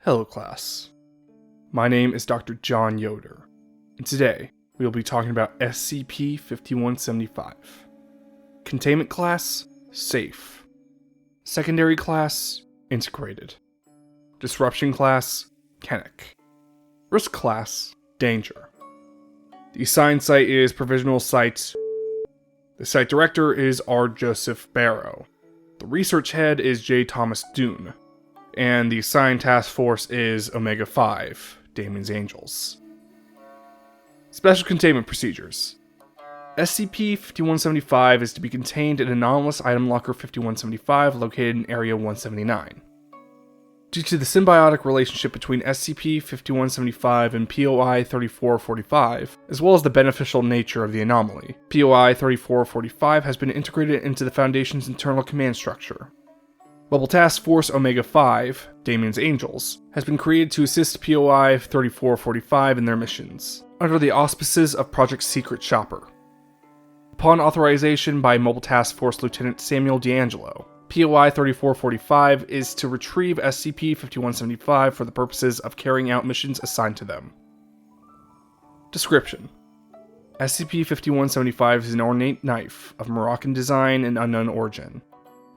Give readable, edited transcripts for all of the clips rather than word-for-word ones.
Hello class, my name is Dr. John Yoder, and today we will be talking about SCP-5175. Containment class, Safe. Secondary class, Integrated. Disruption class, Kennick. Risk class, Danger. The assigned site is Provisional Site. The site director is R. Joseph Barrow. The research head is J. Thomas Dune. And the assigned task force is Omega-5, Damien's Angels. Special Containment Procedures. SCP-5175 is to be contained in Anomalous Item Locker 5175 located in Area 179. Due to the symbiotic relationship between SCP-5175 and POI-3445, as well as the beneficial nature of the anomaly, POI-3445 has been integrated into the Foundation's internal command structure. Mobile Task Force Omega-5, Damien's Angels, has been created to assist POI-3445 in their missions, under the auspices of Project Secret Shopper. Upon authorization by Mobile Task Force Lieutenant Samuel Deangelo, POI-3445 is to retrieve SCP-5175 for the purposes of carrying out missions assigned to them. Description: SCP-5175 is an ornate knife of Moroccan design and unknown origin.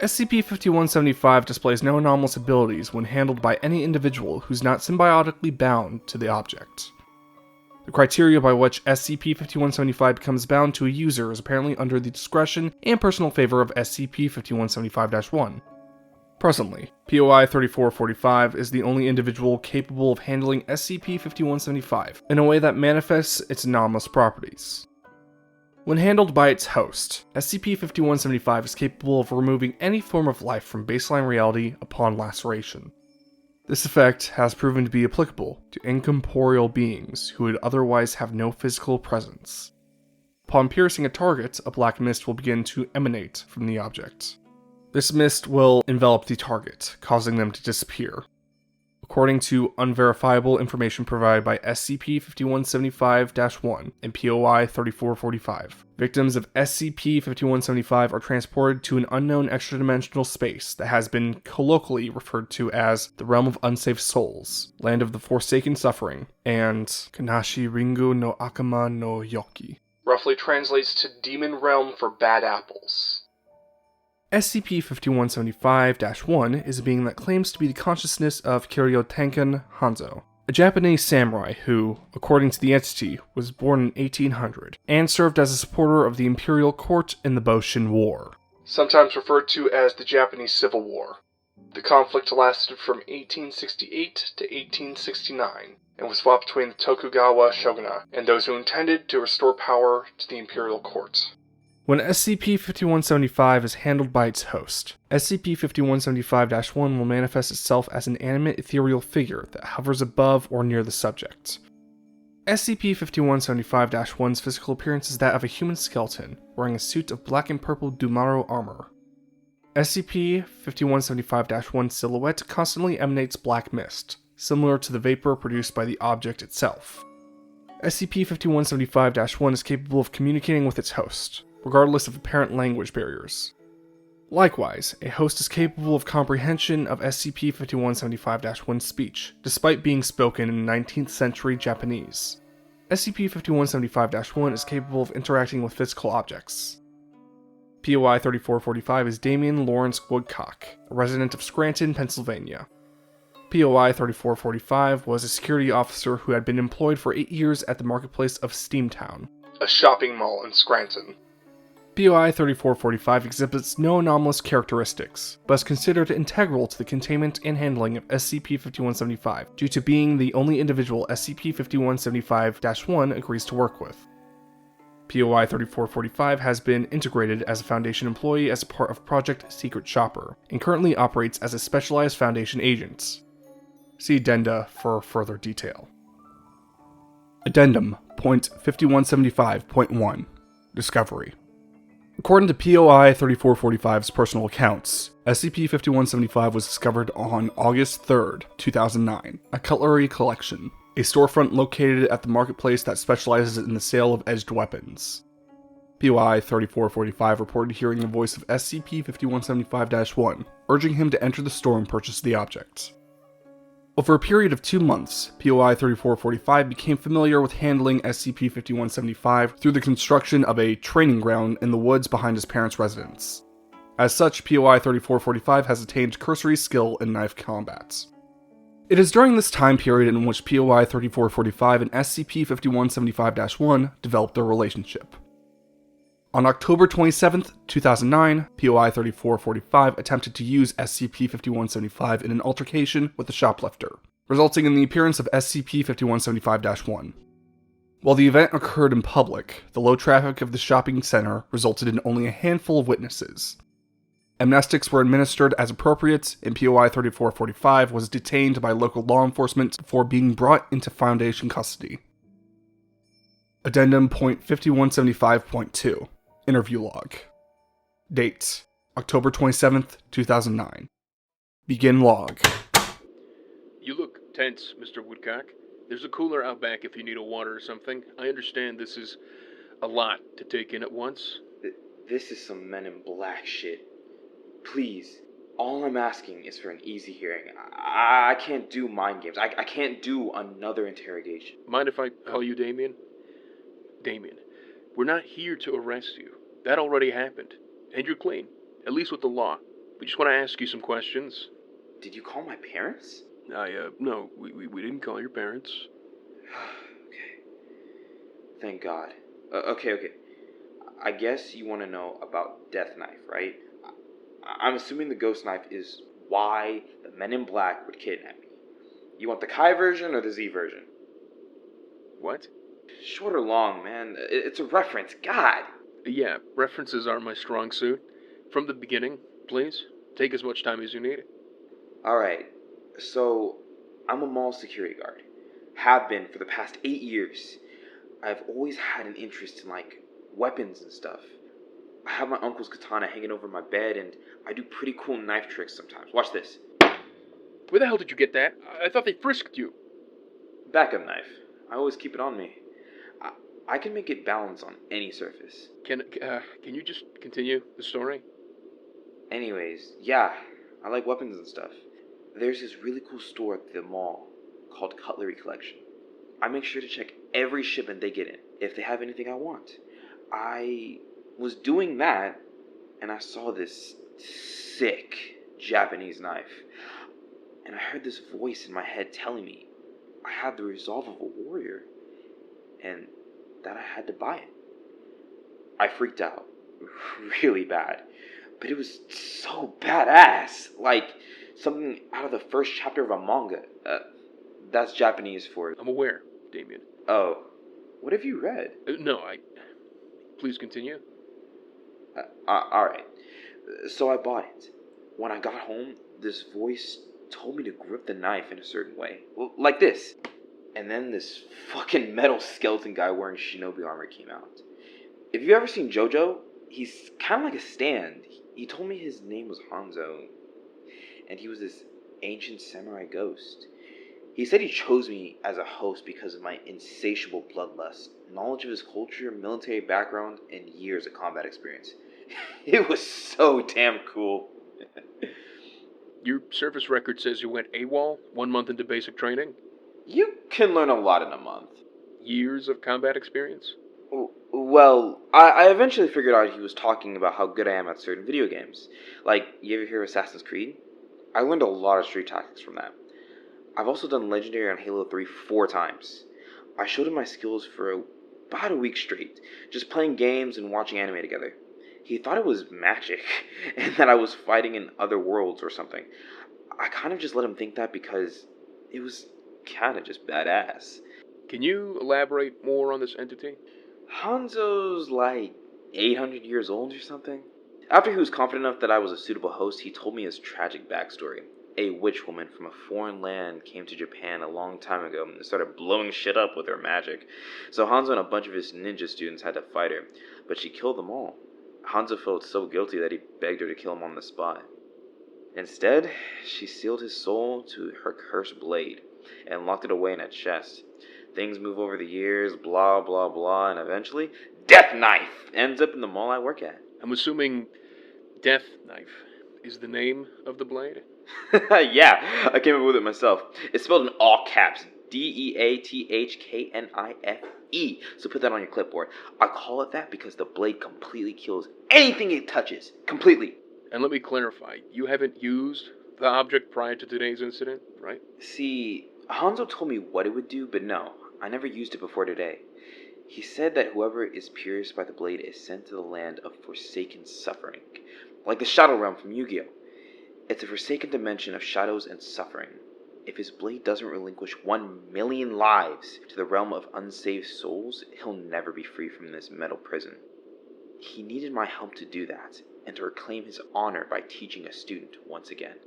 SCP-5175 displays no anomalous abilities when handled by any individual who's not symbiotically bound to the object. The criteria by which SCP-5175 becomes bound to a user is apparently under the discretion and personal favor of SCP-5175-1. Presently, POI-3445 is the only individual capable of handling SCP-5175 in a way that manifests its anomalous properties. When handled by its host, SCP-5175 is capable of removing any form of life from baseline reality upon laceration. This effect has proven to be applicable to incorporeal beings who would otherwise have no physical presence. Upon piercing a target, a black mist will begin to emanate from the object. This mist will envelop the target, causing them to disappear. According to unverifiable information provided by SCP-5175-1 and POI-3445, victims of SCP-5175 are transported to an unknown extra-dimensional space that has been colloquially referred to as the Realm of Unsafe Souls, Land of the Forsaken Suffering, and Kanashi Ringo no Akama no Yoki. Roughly translates to Demon Realm for Bad Apples. SCP-5175-1 is a being that claims to be the consciousness of Kiryu Hanzo, a Japanese samurai who, according to the entity, was born in 1800 and served as a supporter of the Imperial Court in the Boshin War, sometimes referred to as the Japanese Civil War. The conflict lasted from 1868 to 1869 and was fought between the Tokugawa shogunate and those who intended to restore power to the Imperial Court. When SCP-5175 is handled by its host, SCP-5175-1 will manifest itself as an animate ethereal figure that hovers above or near the subject. SCP-5175-1's physical appearance is that of a human skeleton, wearing a suit of black and purple Dumaro armor. SCP-5175-1's silhouette constantly emanates black mist, similar to the vapor produced by the object itself. SCP-5175-1 is capable of communicating with its host, regardless of apparent language barriers. Likewise, a host is capable of comprehension of SCP-5175-1's speech, despite being spoken in 19th century Japanese. SCP-5175-1 is capable of interacting with physical objects. POI-3445 is Damian Lawrence Woodcock, a resident of Scranton, Pennsylvania. POI-3445 was a security officer who had been employed for 8 years at the marketplace of Steamtown, a shopping mall in Scranton. POI-3445 exhibits no anomalous characteristics, but is considered integral to the containment and handling of SCP-5175 due to being the only individual SCP-5175-1 agrees to work with. POI-3445 has been integrated as a Foundation employee as a part of Project Secret Shopper, and currently operates as a specialized Foundation agent. See Addenda for further detail. Addendum .5175.1 Discovery. According to POI-3445's personal accounts, SCP-5175 was discovered on August 3, 2009, a cutlery collection, a storefront located at the marketplace that specializes in the sale of edged weapons. POI-3445 reported hearing the voice of SCP-5175-1, urging him to enter the store and purchase the object. Over a period of 2 months, POI 3445 became familiar with handling SCP-5175 through the construction of a training ground in the woods behind his parents' residence. As such, POI 3445 has attained cursory skill in knife combat. It is during this time period in which POI 3445 and SCP-5175-1 developed their relationship. On October 27, 2009, POI 3445 attempted to use SCP-5175 in an altercation with a shoplifter, resulting in the appearance of SCP-5175-1. While the event occurred in public, the low traffic of the shopping center resulted in only a handful of witnesses. Amnestics were administered as appropriate, and POI 3445 was detained by local law enforcement before being brought into Foundation custody. Addendum .5175.2 Interview Log. Date: October 27th, 2009. Begin log. You look tense, Mr. Woodcock. There's a cooler out back if you need a water or something. I understand this is a lot to take in at once. This is some Men in Black shit. Please, all I'm asking is for an easy hearing. I can't do mind games. I can't do another interrogation. Mind if I call you Damien? Damien, we're not here to arrest you. That already happened. And you're clean, at least with the law. We just want to ask you some questions. Did you call my parents? No, we didn't call your parents. Okay. Thank God. Okay. I guess you want to know about Death Knife, right? I'm assuming the ghost knife is why the Men in Black would kidnap me. You want the Kai version or the Z version? What? Short or long, man. It's a reference. God! Yeah, references are my strong suit. From the beginning, please. Take as much time as you need. Alright, so I'm a mall security guard. Have been for the past 8 years. I've always had an interest in, weapons and stuff. I have my uncle's katana hanging over my bed, and I do pretty cool knife tricks sometimes. Watch this. Where the hell did you get that? I thought they frisked you. Backup knife. I always keep it on me. I can make it balance on any surface. Can you just continue the story? Anyways, yeah, I like weapons and stuff. There's this really cool store at the mall called Cutlery Collection. I make sure to check every shipment they get in, if they have anything I want. I was doing that, and I saw this sick Japanese knife. And I heard this voice in my head telling me I had the resolve of a warrior, and that I had to buy it. I freaked out really bad, but it was so badass, like something out of the first chapter of a manga. That's Japanese for... I'm aware, Damien. Oh, what have you read? No, Please continue. Alright, so I bought it. When I got home, this voice told me to grip the knife in a certain way, like this. And then this fucking metal skeleton guy wearing shinobi armor came out. If you've ever seen JoJo, he's kind of like a stand. He told me his name was Hanzo, and he was this ancient samurai ghost. He said he chose me as a host because of my insatiable bloodlust, knowledge of his culture, military background, and years of combat experience. It was so damn cool. Your service record says you went AWOL 1 month into basic training? You can learn a lot in a month. Years of combat experience? Well, I eventually figured out he was talking about how good I am at certain video games. Like, you ever hear of Assassin's Creed? I learned a lot of street tactics from that. I've also done Legendary on Halo 3 4 times. I showed him my skills for about a week straight, just playing games and watching anime together. He thought it was magic, and that I was fighting in other worlds or something. I kind of just let him think that because it was kind of just badass. Can you elaborate more on this entity? Hanzo's 800 years old or something. After he was confident enough that I was a suitable host, he told me his tragic backstory. A witch woman from a foreign land came to Japan a long time ago and started blowing shit up with her magic. So Hanzo and a bunch of his ninja students had to fight her, but she killed them all. Hanzo felt so guilty that he begged her to kill him on the spot. Instead, she sealed his soul to her cursed blade and locked it away in a chest. Things move over the years, blah, blah, blah, and eventually, Death Knife ends up in the mall I work at. I'm assuming Death Knife is the name of the blade? Yeah, I came up with it myself. It's spelled in all caps. Deathknife. So put that on your clipboard. I call it that because the blade completely kills anything it touches. Completely. And let me clarify, you haven't used the object prior to today's incident, right? See, Hanzo told me what it would do, but no, I never used it before today. He said that whoever is pierced by the blade is sent to the land of forsaken suffering, like the Shadow Realm from Yu-Gi-Oh! It's a forsaken dimension of shadows and suffering. If his blade doesn't relinquish 1,000,000 lives to the realm of unsaved souls, he'll never be free from this metal prison. He needed my help to do that, and to reclaim his honor by teaching a student once again.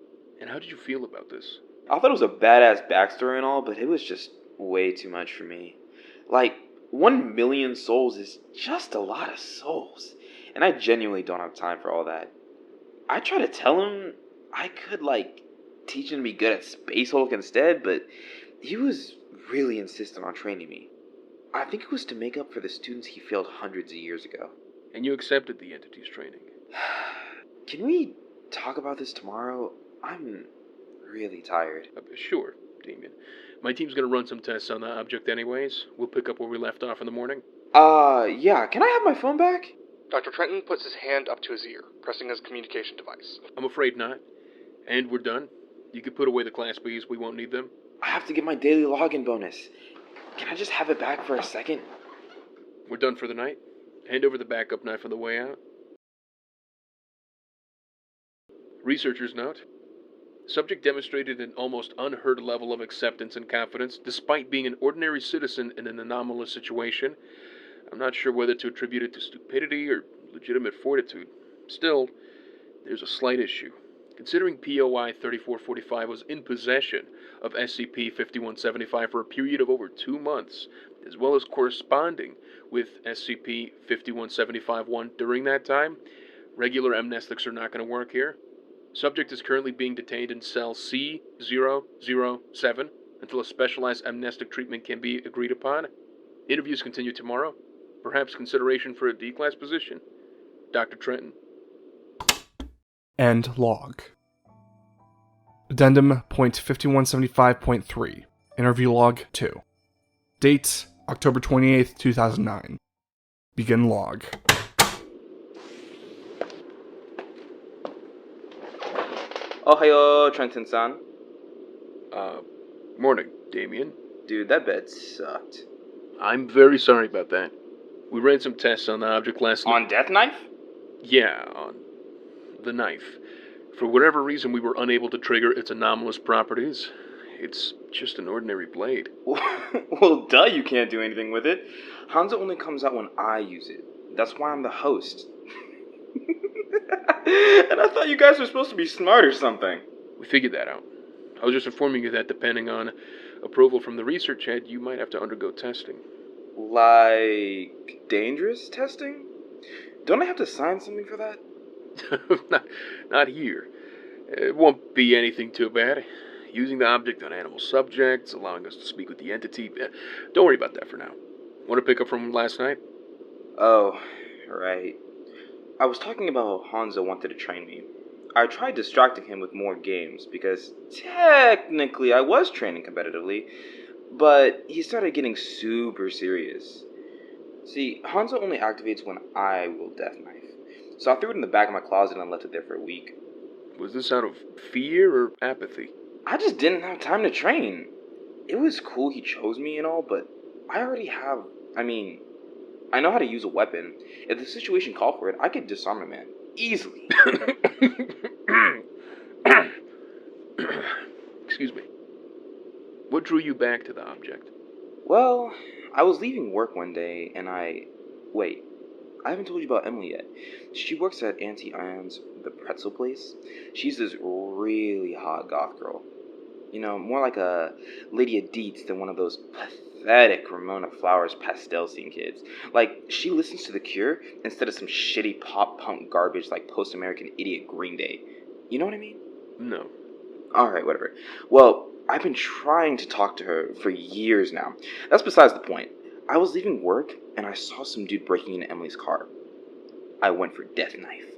And how did you feel about this? I thought it was a badass backstory and all, but it was just way too much for me. Like, 1,000,000 souls is just a lot of souls, and I genuinely don't have time for all that. I tried to tell him I could, teach him to be good at Space Hulk instead, but he was really insistent on training me. I think it was to make up for the students he failed hundreds of years ago. And you accepted the entity's training. Can we talk about this tomorrow? I'm really tired. Sure, Damien. My team's gonna run some tests on the object anyways. We'll pick up where we left off in the morning. Yeah, can I have my phone back? Dr. Trenton puts his hand up to his ear, pressing his communication device. I'm afraid not. And we're done. You can put away the Class Bs, we won't need them. I have to get my daily login bonus. Can I just have it back for a second? We're done for the night. Hand over the backup knife on the way out. Researcher's note. Subject demonstrated an almost unheard level of acceptance and confidence, despite being an ordinary citizen in an anomalous situation. I'm not sure whether to attribute it to stupidity or legitimate fortitude. Still, there's a slight issue. Considering POI 3445 was in possession of SCP-5175 for a period of over 2 months, as well as corresponding with SCP-5175-1 during that time, regular amnestics are not going to work here. Subject is currently being detained in cell C007 until a specialized amnestic treatment can be agreed upon. Interviews continue tomorrow. Perhaps consideration for a D-class position. Dr. Trenton. End log. Addendum .5175.3. Interview log 2. Date October 28th, 2009. Begin log. Ohayo, Trenton-san. Morning, Damien. Dude, that bed sucked. I'm very sorry about that. We ran some tests on the object last night. On Death Knife? Yeah, on the knife. For whatever reason, we were unable to trigger its anomalous properties. It's just an ordinary blade. Well, duh, you can't do anything with it. Hanzo only comes out when I use it. That's why I'm the host. And I thought you guys were supposed to be smart or something. We figured that out. I was just informing you that depending on approval from the research head, you might have to undergo testing. Like dangerous testing? Don't I have to sign something for that? Not here. It won't be anything too bad. Using the object on animal subjects, allowing us to speak with the entity. Don't worry about that for now. Want to pick up from last night? Oh, right. I was talking about how Hanzo wanted to train me. I tried distracting him with more games because technically I was training competitively, but he started getting super serious. See, Hanzo only activates when I will Death Knife, so I threw it in the back of my closet and left it there for a week. Was this out of fear or apathy? I just didn't have time to train. It was cool he chose me and all, but I already have, I know how to use a weapon. If the situation called for it, I could disarm a man. Easily. Excuse me. What drew you back to the object? Well, I was leaving work one day and Wait, I haven't told you about Emily yet. She works at Auntie Ion's, the pretzel place. She's this really hot goth girl. You know, more like a Lydia Dietz than one of those pathetic Ramona Flowers pastel scene kids. Like, she listens to The Cure instead of some shitty pop-punk garbage like post-American idiot Green Day. You know what I mean? No. Alright, whatever. Well, I've been trying to talk to her for years now. That's besides the point. I was leaving work, and I saw some dude breaking into Emily's car. I went for Death Knife.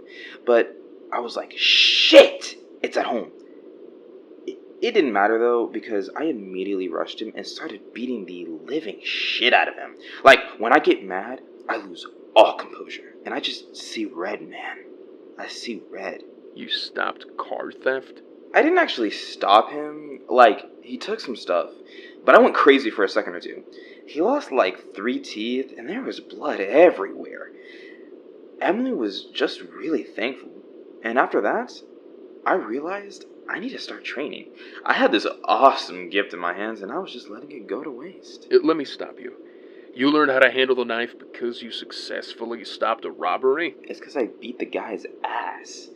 But I was like, shit! It's at home. It didn't matter though, because I immediately rushed him and started beating the living shit out of him. Like, when I get mad, I lose all composure, and I just see red, man. I see red. You stopped car theft? I didn't actually stop him. Like, he took some stuff, but I went crazy for a second or two. He lost like 3 teeth, and there was blood everywhere. Emily was just really thankful. And after that, I realized I need to start training. I had this awesome gift in my hands, and I was just letting it go to waste. Let me stop you. You learned how to handle the knife because you successfully stopped a robbery? It's because I beat the guy's ass.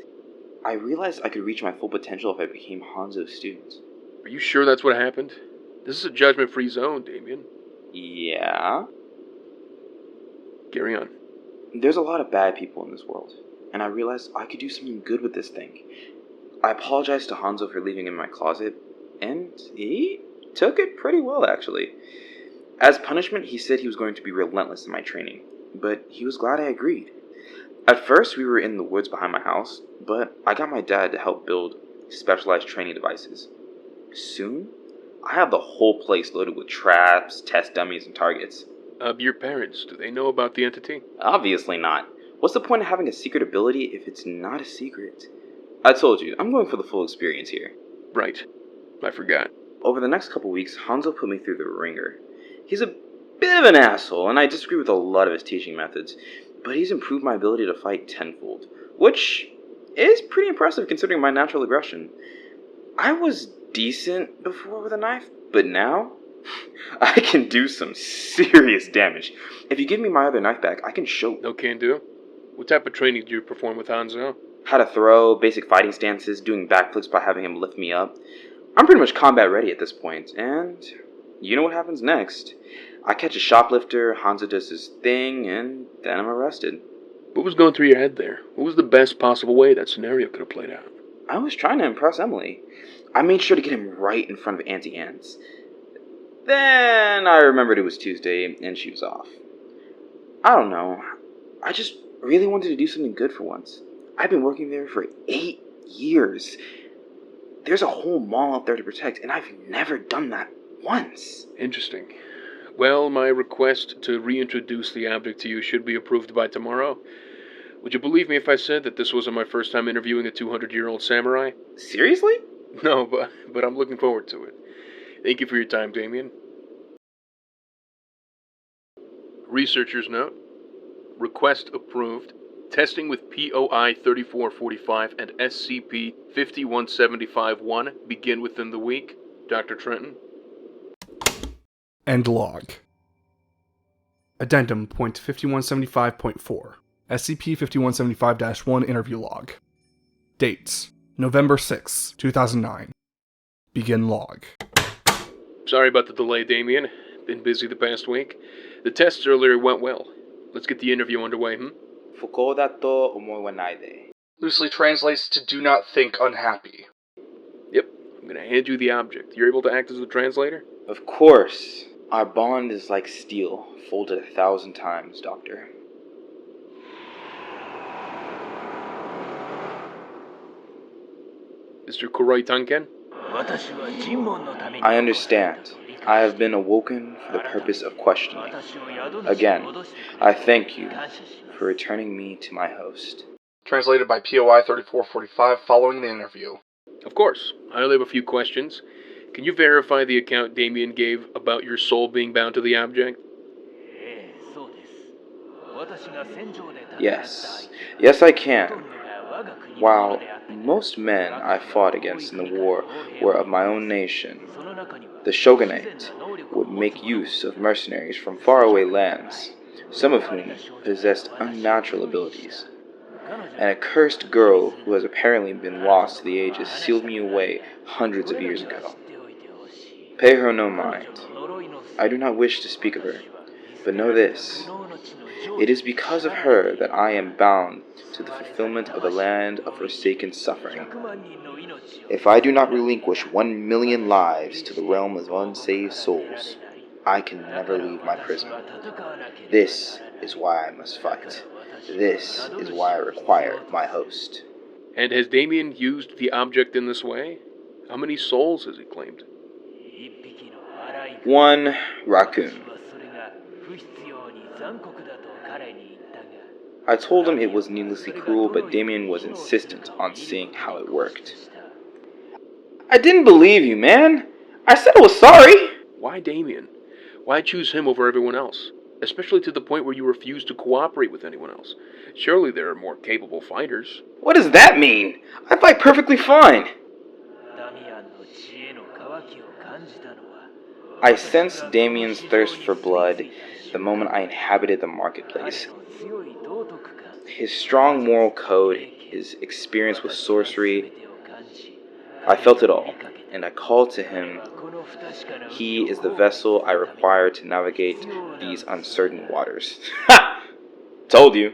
I realized I could reach my full potential if I became Hanzo's student. Are you sure that's what happened? This is a judgment-free zone, Damien. Yeah? Carry on. There's a lot of bad people in this world, and I realized I could do something good with this thing. I apologized to Hanzo for leaving it in my closet, and he took it pretty well, actually. As punishment, he said he was going to be relentless in my training, but he was glad I agreed. At first, we were in the woods behind my house, but I got my dad to help build specialized training devices. Soon, I have the whole place loaded with traps, test dummies, and targets. Your parents, do they know about the entity? Obviously not. What's the point of having a secret ability if it's not a secret? I told you, I'm going for the full experience here. Right. I forgot. Over the next couple weeks, Hanzo put me through the ringer. He's a bit of an asshole, and I disagree with a lot of his teaching methods, but he's improved my ability to fight tenfold, which is pretty impressive considering my natural aggression. I was decent before with a knife, but now I can do some serious damage. If you give me my other knife back, I can show No can do? What type of training did you perform with Hanzo? how to throw, basic fighting stances, doing backflips by having him lift me up. I'm pretty much combat ready at this point, and you know what happens next. I catch a shoplifter, Hanzo does his thing, and then I'm arrested. What was going through your head there? What was the best possible way that scenario could have played out? I was trying to impress Emily. I made sure to get him right in front of Auntie Anne's. Then I remembered it was Tuesday, and she was off. I don't know. I just really wanted to do something good for once. I've been working there for 8 years. There's a whole mall out there to protect, and I've never done that once. Interesting. Well, my request to reintroduce the object to you should be approved by tomorrow. Would you believe me if I said that this wasn't my first time interviewing a 200-year-old samurai? Seriously? No, but I'm looking forward to it. Thank you for your time, Damien. Researcher's note. Request approved. Testing with POI 3445 and SCP-5175-1 begin within the week. Dr. Trenton. End log. Addendum point 5175.4. SCP-5175-1 interview log. Dates: November 6, 2009. Begin log. Sorry about the delay, Damien. Been busy the past week. The tests earlier went well. Let's get the interview underway, Fuko dato omoi wa nai de. Loosely translates to do not think unhappy. Yep, I'm gonna hand you the object. You're able to act as the translator? Of course. Our bond is like steel, folded 1,000 times, Doctor. Mr. Kuroi Tanken? I understand. I have been awoken for the purpose of questioning. Again, I thank you for returning me to my host. Translated by POI 3445 following the interview. Of course. I only have a few questions. Can you verify the account Damien gave about your soul being bound to the object? Yes. Yes, I can. While most men I fought against in the war were of my own nation, the shogunate would make use of mercenaries from faraway lands, some of whom possessed unnatural abilities. An accursed girl who has apparently been lost to the ages sealed me away hundreds of years ago. Pay her no mind. I do not wish to speak of her, but know this. It is because of her that I am bound to the fulfillment of the land of forsaken suffering. If I do not relinquish 1,000,000 lives to the realm of unsaved souls, I can never leave my prison. This is why I must fight. This is why I require my host. And has Damien used the object in this way? How many souls has he claimed? 1 raccoon. I told him it was needlessly cruel, but Damien was insistent on seeing how it worked. I didn't believe you, man. I said I was sorry. Why Damien? Why choose him over everyone else? Especially to the point where you refuse to cooperate with anyone else. Surely there are more capable fighters. What does that mean? I fight perfectly fine. I sensed Damien's thirst for blood the moment I inhabited the marketplace. His strong moral code, his experience with sorcery, I felt it all, and I called to him. He is the vessel I require to navigate these uncertain waters. Ha! Told you.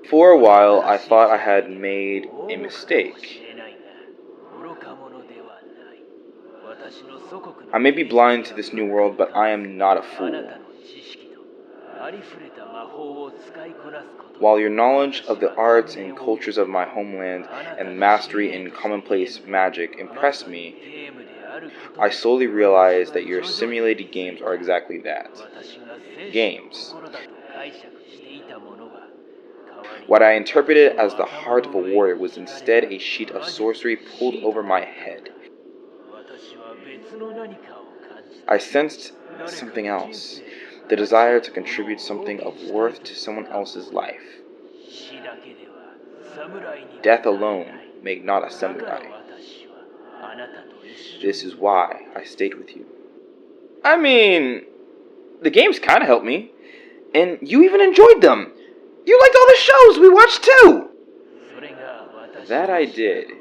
For a while, I thought I had made a mistake. I may be blind to this new world, but I am not a fool. While your knowledge of the arts and cultures of my homeland and mastery in commonplace magic impressed me, I slowly realized that your simulated games are exactly that. Games. What I interpreted as the heart of a warrior was instead a sheet of sorcery pulled over my head. I sensed something else, the desire to contribute something of worth to someone else's life. Death alone make not a samurai. This is why I stayed with you. I mean, the games kind of helped me, and you even enjoyed them. You liked all the shows we watched too. That I did.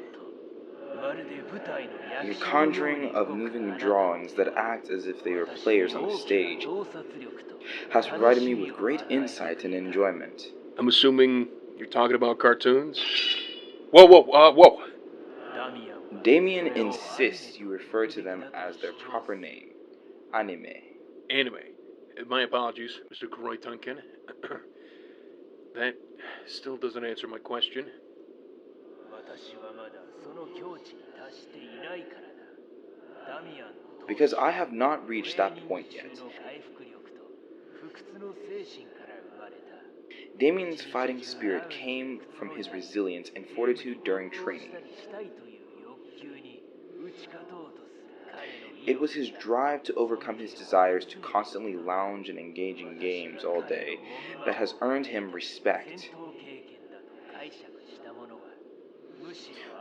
Your conjuring of moving drawings that act as if they were players on the stage has provided me with great insight and enjoyment. I'm assuming you're talking about cartoons? Whoa. Damien insists you refer to them as their proper name, anime. Anime. My apologies, Mr. Kuroy Tunkin. That still doesn't answer my question. Because I have not reached that point yet. Damien's fighting spirit came from his resilience and fortitude during training. It was his drive to overcome his desires to constantly lounge and engage in games all day that has earned him respect.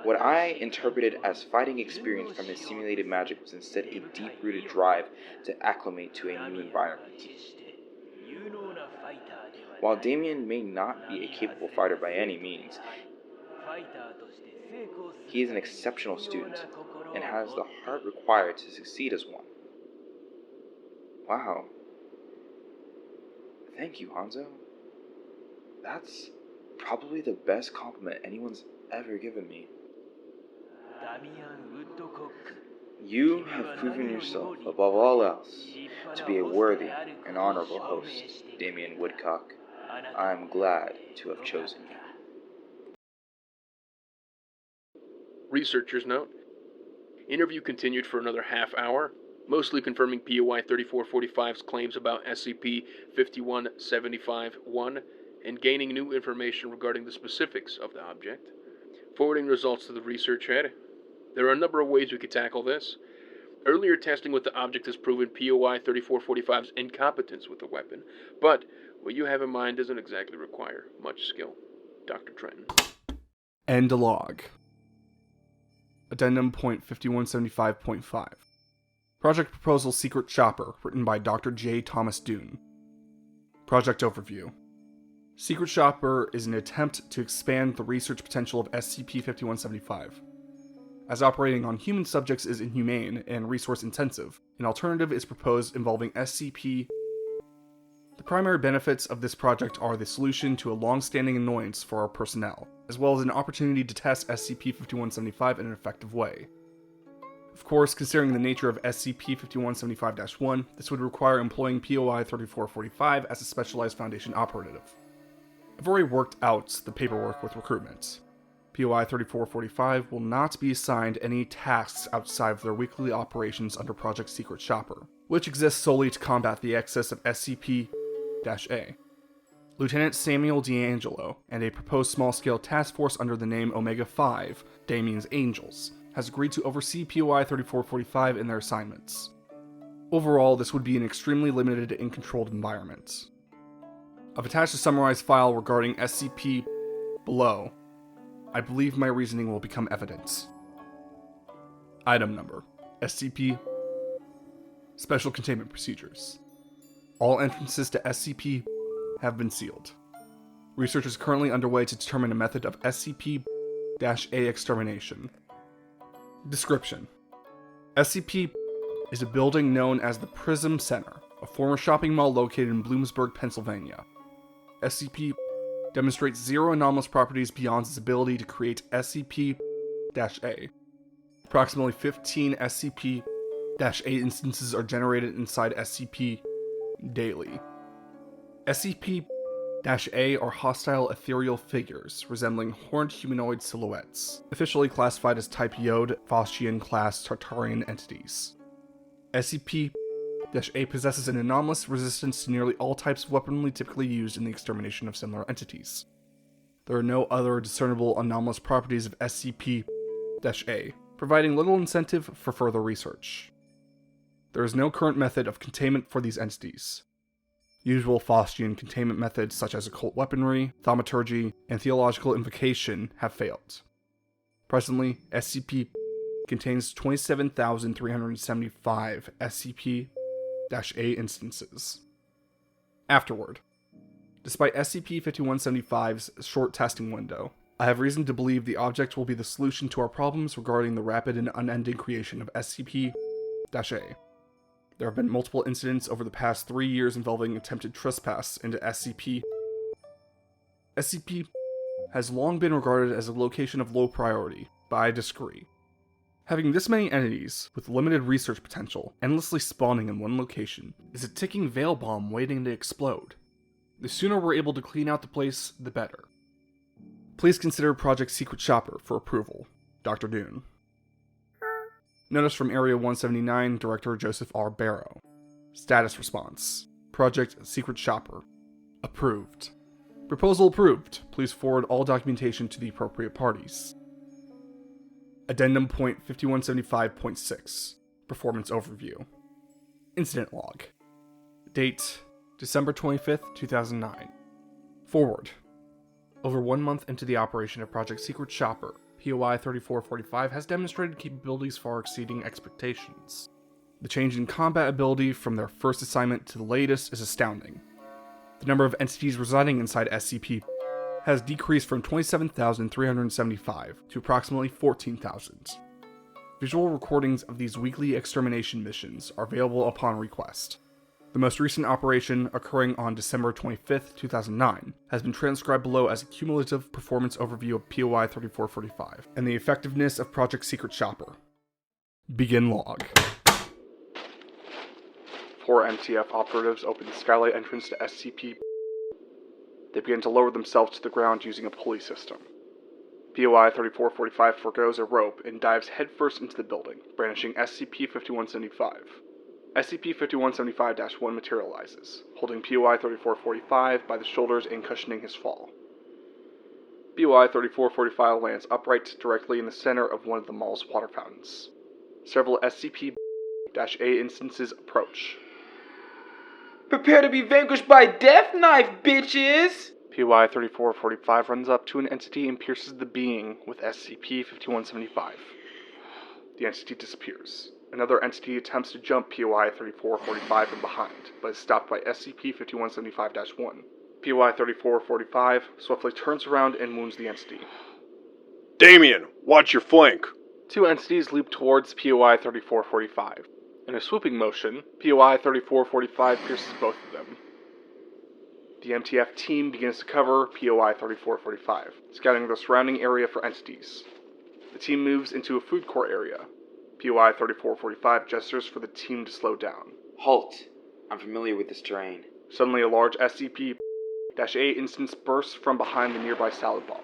What I interpreted as fighting experience from his simulated magic was instead a deep-rooted drive to acclimate to a new environment. While Damien may not be a capable fighter by any means, he is an exceptional student and has the heart required to succeed as one. Wow. Thank you, Hanzo. That's probably the best compliment anyone's ever given me. You have proven yourself, above all else, to be a worthy and honorable host, Damian Woodcock. I am glad to have chosen you. Researcher's note. Interview continued for another half hour, mostly confirming POI 3445's claims about SCP-5175-1 and gaining new information regarding the specifics of the object. Forwarding results to the research head. There are a number of ways we could tackle this. Earlier testing with the object has proven POI 3445's incompetence with the weapon, but what you have in mind doesn't exactly require much skill. Dr. Trenton. End log. Addendum.5175.5. Project Proposal Secret Shopper, written by Dr. J. Thomas Dune. Project Overview. Secret Shopper is an attempt to expand the research potential of SCP-5175. As operating on human subjects is inhumane and resource-intensive, an alternative is proposed involving SCP. The primary benefits of this project are the solution to a long-standing annoyance for our personnel, as well as an opportunity to test SCP-5175 in an effective way. Of course, considering the nature of SCP-5175-1, this would require employing POI 3445 as a specialized Foundation operative. I've already worked out the paperwork with recruitment. POI 3445 will not be assigned any tasks outside of their weekly operations under Project Secret Shopper, which exists solely to combat the excess of SCP-A. Lieutenant Samuel Deangelo and a proposed small-scale task force under the name Omega-5, Damien's Angels, has agreed to oversee POI 3445 in their assignments. Overall, this would be an extremely limited and controlled environment. I've attached a summarized file regarding SCP below. I believe my reasoning will become evident. Item number: SCP Special Containment Procedures. All entrances to SCP have been sealed. Research is currently underway to determine a method of SCP-A extermination. Description: SCP is a building known as the Prism Center, a former shopping mall located in Bloomsburg, Pennsylvania. SCP demonstrates zero anomalous properties beyond its ability to create SCP-A. Approximately 15 SCP-A instances are generated inside SCP daily. SCP-A are hostile ethereal figures resembling horned humanoid silhouettes, officially classified as Type Yoder Faustian class Tartarian entities. SCP-A possesses an anomalous resistance to nearly all types of weaponry typically used in the extermination of similar entities. There are no other discernible anomalous properties of SCP-A, providing little incentive for further research. There is no current method of containment for these entities. Usual Faustian containment methods such as occult weaponry, thaumaturgy, and theological invocation have failed. Presently, SCP contains 27,375 SCP-A instances. Afterward, despite SCP-5175's short testing window, I have reason to believe the object will be the solution to our problems regarding the rapid and unending creation of SCP-A. There have been multiple incidents over the past 3 years involving attempted trespass into SCP. SCP has long been regarded as a location of low priority, but I disagree. Having this many entities, with limited research potential, endlessly spawning in one location, is a ticking veil bomb waiting to explode. The sooner we're able to clean out the place, the better. Please consider Project Secret Shopper for approval. Dr. Dune. Notice from Area 179, Director Joseph R. Barrow. Status response: Project Secret Shopper. Approved. Proposal approved. Please forward all documentation to the appropriate parties. Addendum Point 5175.6. Performance Overview. Incident Log. Date: December 25th, 2009. Forward. Over 1 month into the operation of Project Secret Shopper, POI 3445 has demonstrated capabilities far exceeding expectations. The change in combat ability from their first assignment to the latest is astounding. The number of entities residing inside SCP has decreased from 27,375 to approximately 14,000. Visual recordings of these weekly extermination missions are available upon request. The most recent operation, occurring on December 25th, 2009, has been transcribed below as a cumulative performance overview of POI 3445 and the effectiveness of Project Secret Shopper. Begin log. 4 MTF operatives open the skylight entrance to SCP. They begin to lower themselves to the ground using a pulley system. POI 3445 forgoes a rope and dives headfirst into the building, brandishing SCP-5175. SCP-5175-1 materializes, holding POI 3445 by the shoulders and cushioning his fall. POI 3445 lands upright directly in the center of one of the mall's water fountains. Several SCP-A instances approach. Prepare to be vanquished by death knife, bitches! POI 3445 runs up to an entity and pierces the being with SCP-5175. The entity disappears. Another entity attempts to jump POI 3445 from behind, but is stopped by SCP-5175-1. POI 3445 swiftly turns around and wounds the entity. Damien, watch your flank! 2 entities leap towards POI 3445. In a swooping motion, POI 3445 pierces both of them. The MTF team begins to cover POI 3445, scouting the surrounding area for entities. The team moves into a food court area. POI 3445 gestures for the team to slow down. Halt. I'm familiar with this terrain. Suddenly, a large SCP SCP-5175-A instance bursts from behind the nearby salad bar.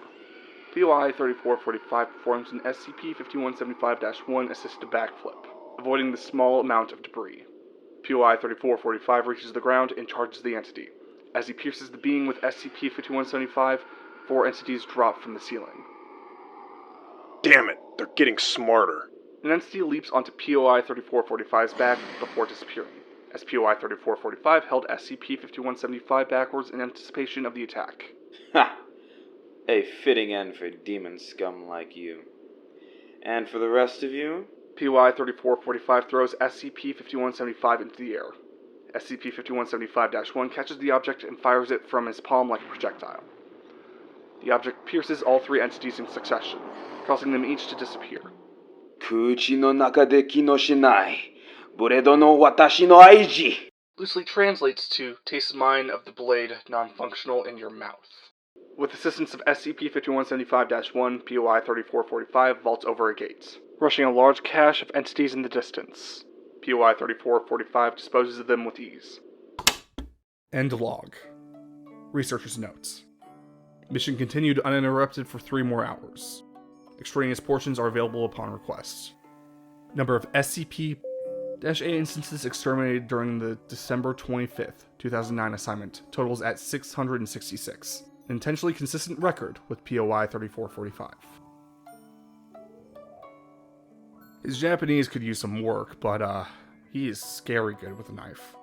POI 3445 performs an SCP-5175-1 assisted backflip, avoiding the small amount of debris. POI 3445 reaches the ground and charges the entity. As he pierces the being with SCP-5175, 4 entities drop from the ceiling. Damn it, they're getting smarter. An entity leaps onto POI 3445's back before disappearing, as POI 3445 held SCP-5175 backwards in anticipation of the attack. Ha! A fitting end for demon scum like you. And for the rest of you? POI 3445 throws SCP-5175 into the air. SCP-5175-1 catches the object and fires it from his palm like a projectile. The object pierces all 3 entities in succession, causing them each to disappear. Kuchi no naka de ki no shinai, buredo no watashi no aiji. Loosely translates to taste mine of the blade, non-functional in your mouth. With assistance of SCP-5175-1, POI 3445 vaults over a gate, rushing a large cache of entities in the distance. POI 3445 disposes of them with ease. End log. Researcher's notes. Mission continued uninterrupted for 3 more hours. Extraneous portions are available upon request. Number of SCP-A instances exterminated during the December 25th, 2009 assignment totals at 666. An intentionally consistent record with POI 3445. His Japanese could use some work, but he is scary good with a knife.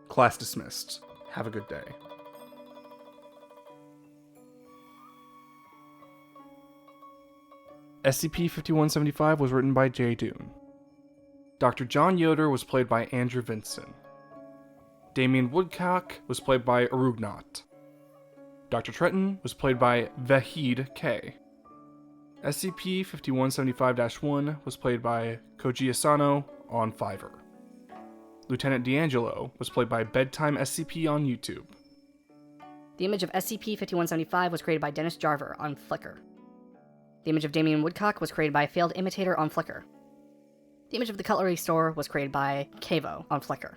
Class dismissed. Have a good day. SCP-5175 was written by J. Doon. Dr. John Yoder was played by Andrew Vinson. Damian Woodcock was played by Arougnaunt. Dr. Trenton was played by Vahid K. SCP-5175-1 was played by Koji Asano on Fiverr. Lieutenant Deangelo was played by BedtimeSCP on YouTube. The image of SCP-5175 was created by Dennis Jarver on Flickr. The image of Damian Woodcock was created by failedimitator on Flickr. The image of the cutlery store was created by Cavo on Flickr.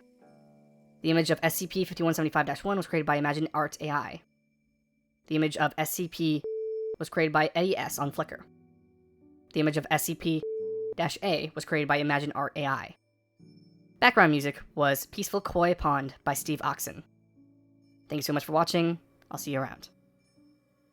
The image of SCP-5175-1 was created by Imagine Art AI. The image of SCP was created by Eddie S on Flickr. The image of SCP-A was created by Imagine Art AI. Background music was Peaceful Koi Pond by Steve Oxen. Thank you so much for watching. I'll see you around.